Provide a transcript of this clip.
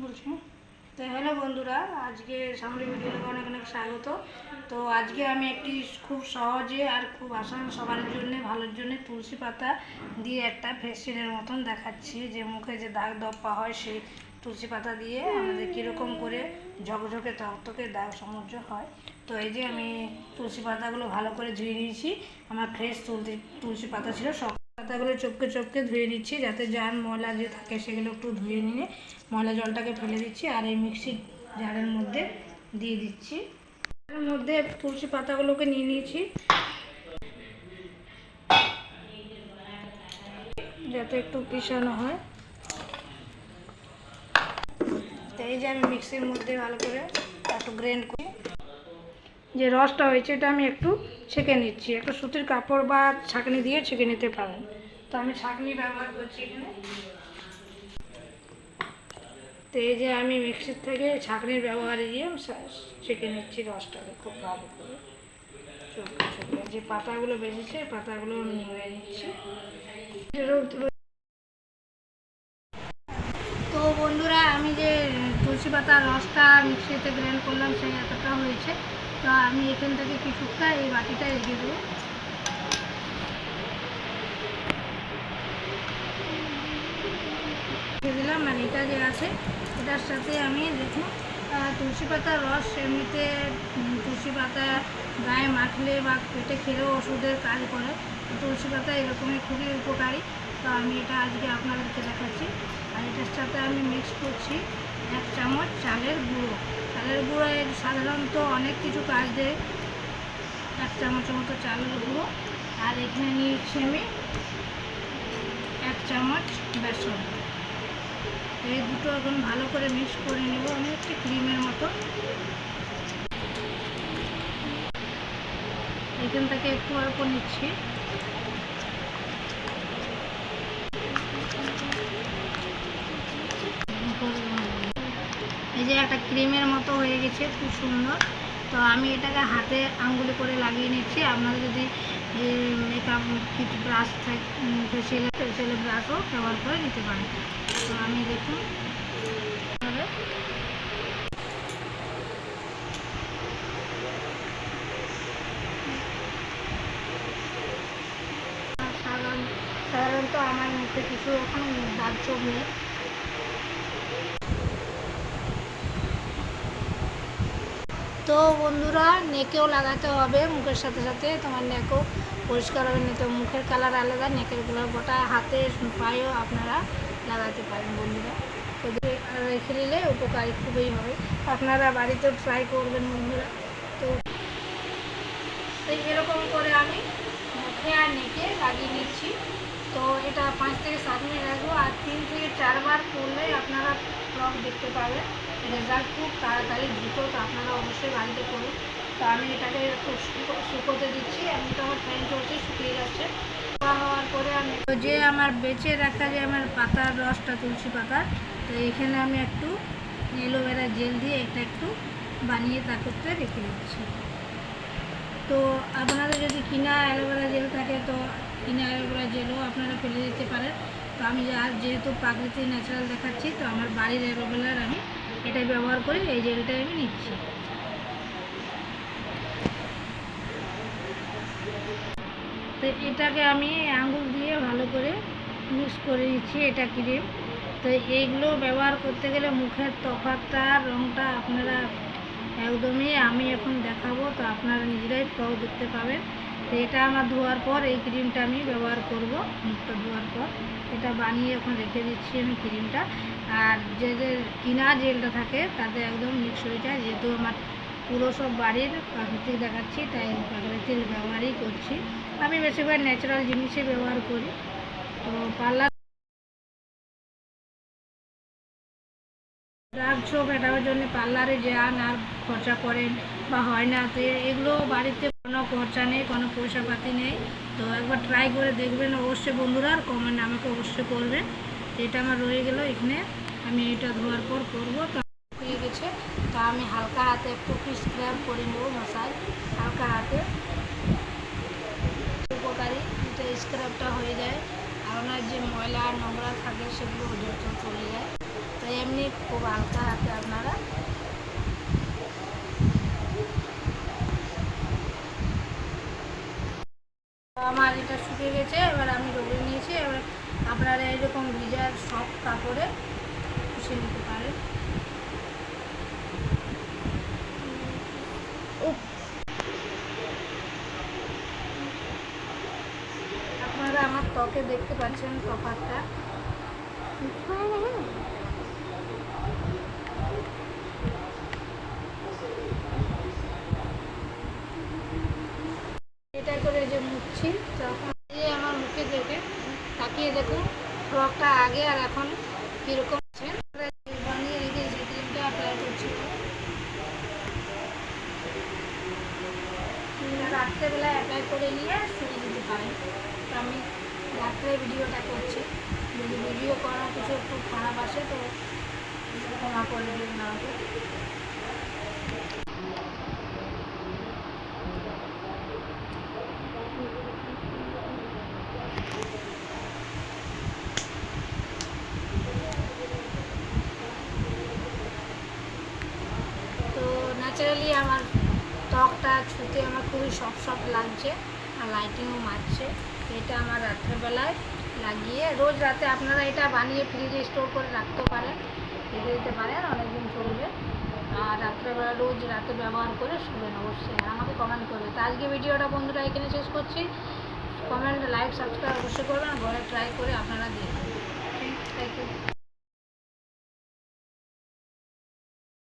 বলছি। তো হ্যালো বন্ধুরা, আজকে সামনে ভিডিওতে অনেক অনেক স্বাগত। তো আজকে আমি একটি খুব সহজে আর খুব আসান সবার জন্য ভালোর জন্য তুলসী পাতা দিয়ে একটা ফেসিয়ালের মতন দেখাচ্ছি, যে মুখে যে দাগ দপ্পা হয় সেই তুলসী পাতা দিয়ে আমাদের কীরকম করে ঝকঝকে তকতকে দাগ সমুজ্জ হয়। তো এই যে আমি তুলসী পাতাগুলো ভালো করে ধুয়ে নিয়েছি। আমার ফ্রেশ তুলসী পাতা ছিল, সব পাতাগুলো চপকে চপকে ধুয়ে নিচ্ছি, যাতে যার ময়লা যে থাকে সেগুলো একটু ধুয়ে নিয়ে ময়লা জলটাকে ফেলে দিচ্ছি আর এই মিক্সির জারের মধ্যে দিয়ে দিচ্ছি। এর মধ্যে তুলসী পাতাগুলোকে নিয়ে নিয়েছি যাতে একটু পিষানো হয়। তো এই যে আমি মিক্সির মধ্যে ভালো করে একটু গ্রাইন্ড করে যে রসটা হয়েছে এটা আমি একটু ছেঁকে নিচ্ছি। একটা সুতির কাপড় বা ছাঁকনি দিয়ে ছেঁকে নিতে পারেন। তো আমি ছাঁকনি ব্যবহার করছি এখানে। তো এই যে আমি মিক্সির থেকে ছাঁকনির ব্যবহারে দিয়ে ছেঁকে নিচ্ছি রসটাকে খুব ভালো করে চলকে চলকে। যে পাতাগুলো বেজেছে পাতাগুলো নিয়ে নিচ্ছি। তো বন্ধুরা, আমি যে তুলসী পাতার রসটা মিক্সিতে গ্রাইন্ড করলাম সেই এতটা হয়েছে। তো আমি এখান থেকে কিছুটা এই বাটিটা রেখে দেবো। দিলাম মানে এটা যে আছে এটার সাথে আমি দেখুন তুলসী পাতার রস এমনিতে তুলসী পাতা গায়ে মাখলে বা পেটে খেলেও ওষুধের কাজ করে। তুলসী পাতা এরকমই খুবই উপকারী। তো আমি এটা আজকে আপনাদেরকে দেখাচ্ছি। আর এটার সাথে আমি মিক্স করছি 1 চামচ চালের গুঁড়ো। চালের গুঁড়ো সাধারণত অনেক কিছু কাজ দেয়। 1 চামচের মতো চালের গুঁড়ো। আর এখানে নিয়েছি আমি 1 চামচ বেসন। এই দুটো এখন ভালো করে মিক্স করে নেব আমি একটি ক্রিমের মতো। এখান থেকে একটু অল্প নিচ্ছি। এই যে একটা ক্রিমের মতো হয়ে গেছে, খুব সুন্দর। তো আমি এটাকে হাতে আঙ্গুলে করে লাগিয়ে নিচ্ছি। আপনারা যদি মেকআপ কিট ব্রাশ থাকে ফেসিয়াল ব্রাশও ব্যবহার করে নিতে পারেন। তো আমি দেখুন সাধারণত আমার মুখে কিছু এখন দাগ ছোপ নেই। তো বন্ধুরা, নেকেও লাগাতে হবে মুখের সাথে সাথে, তোমার নেকও পরিষ্কার হবে। নিতে মুখের কালার আলাদা, নেকের গুলো গোটা হাতে পায়েও আপনারা লাগাতে পারেন বন্ধুরা। তো রেখে নিলে উপকারী খুবই হবে। আপনারা বাড়িতে ট্রাই করবেন বন্ধুরা। তো এরকম করে আমি মুখে আর নেকে লাগিয়ে নিচ্ছি। তো এটা 5 থেকে 7 মিনিট রাখবো। আর 3 থেকে 4 বার করলেই আপনারা ফ্লগ দেখতে পাবেন। রেজাল্ট খুব তাড়াতাড়ি দ্রুত। তো আপনারা অবশ্যই বাড়িতে করুন। তো আমি এটাকে একটু শুকোতে দিচ্ছি। আমি তো আমার ফ্যান চলছে, শুকিয়ে যাচ্ছে। হওয়ার পরে আমি যে আমার বেঁচে রাখা যে আমার পাতার রসটা তুলসী পাতার, তো এখানে আমি একটু অ্যালোভেরা জেল দিয়ে এটা একটু বানিয়ে তা করতে রেখে দিচ্ছি। তো আপনাদের যদি কিনা অ্যালোভেরা জেল থাকে তো কিনা অ্যালোভেরা জেলও আপনারা ফেলে দিতে পারেন। তো আমি যেহেতু প্রাকৃতিক ন্যাচারাল দেখাচ্ছি, তো আমার বাড়ির অ্যালোভেরার আমি এটাই ব্যবহার করি। এই জেলটাই আমি নিচ্ছি। তো এটাকে আমি আঙুল দিয়ে ভালো করে মিক্স করে দিচ্ছি। এটা ক্রিম। তো এইগুলো ব্যবহার করতে গেলে মুখের তফাৎটা রঙটা আপনারা একদমই আমি এখন দেখাবো, তো আপনারা নিজেরাই ফ্লগ দেখতে পাবেন। তো এটা আমার ধোয়ার পর এই ক্রিমটা আমি ব্যবহার করব। মুখটা ধোয়ার পর এটা বানিয়ে এখন রেখে দিচ্ছি আমি ক্রিমটা। আর যে কিনা জেলটা থাকে তাতে একদম মিক্স হয়ে যায়। যেহেতু আমার পুরো সব বাড়ির প্রাকৃতিক দেখাচ্ছি, তাই প্রাকৃতিক ব্যবহারই করছি। আমি বেশিরভাগ ন্যাচারাল জিনিসই ব্যবহার করি। তো পার্লার দাগ ছোপ মেটানোর জন্য পার্লারে যান আর খরচা করেন বা হয় না, তো এগুলো বাড়িতে কোনো খরচা নেই, কোনো পয়সা পাতি নেই। তো একবার ট্রাই করে দেখবেন অবশ্যই বন্ধুরা, আর কমেন্ট আমাকে অবশ্যই করবেন। তো এটা আমার রয়ে গেল এখানে, আমি এটা ধোয়ার পর করবো। তো হয়ে গেছে। তো আমি হালকা হাতে একটু স্ক্রাব করে নেবো, মশাজ হালকা হাতে। উপকারী এটা স্ক্রাবটা হয়ে যায়, আর ওনার যে ময়লা নোংরা থাকে সেগুলো চলে যায়। তো এমনি খুব হালকা হাতে আপনারা আমার এটা শুকিয়ে গেছে। এবার আমি রোদে নিয়েছি। এবার আপনারা এরকম ভিজার সফট কাপড়ে পুষে নিতে পারেন। আপনারা আমার ত্বকে দেখতে পাচ্ছেন তফাৎটা। এটা করে যে মুছছি তখন আমার মুখে দেখে তাকিয়ে দেখুন ফ্রকটা আগে আর এখন কীরকম আছে। বানিয়ে রেখে যে ক্রিমটা অ্যাপ্লাই করছি রাত্রেবেলায় অ্যাপ্লাই করে নিয়ে শুয়ে দিতে পারেন। তো আমি রাত্রে ভিডিওটা করছি, যদি ভিডিও করা কিছু একটু খারাপ আসে তো ক্ষমা করে দিন আমাকে। তো ন্যাচারালি আমার ত্বকটা ছুতে আমার খুবই সফট লাগছে আর লাইটিংও মারছে। এটা আমার রাত্রেবেলায় লাগিয়ে রোজ রাতে আপনারা এটা বানিয়ে ফ্রিজে স্টোর করে রাখতেও পারেন, রেখে দিতে পারেন, অনেকদিন চলবে। আর রাত্রেবেলা রোজ রাতে ব্যবহার করে শুবেন অবশ্যই, আর আমাকে কমেন্ট করবে। তো আজকে ভিডিওটা বন্ধুরা এখানে শেষ করছি। কমেন্ট, লাইক, সাবস্ক্রাইব অবশ্যই করবেন, ঘরে ট্রাই করে আপনারা দেখবেন। Thank you.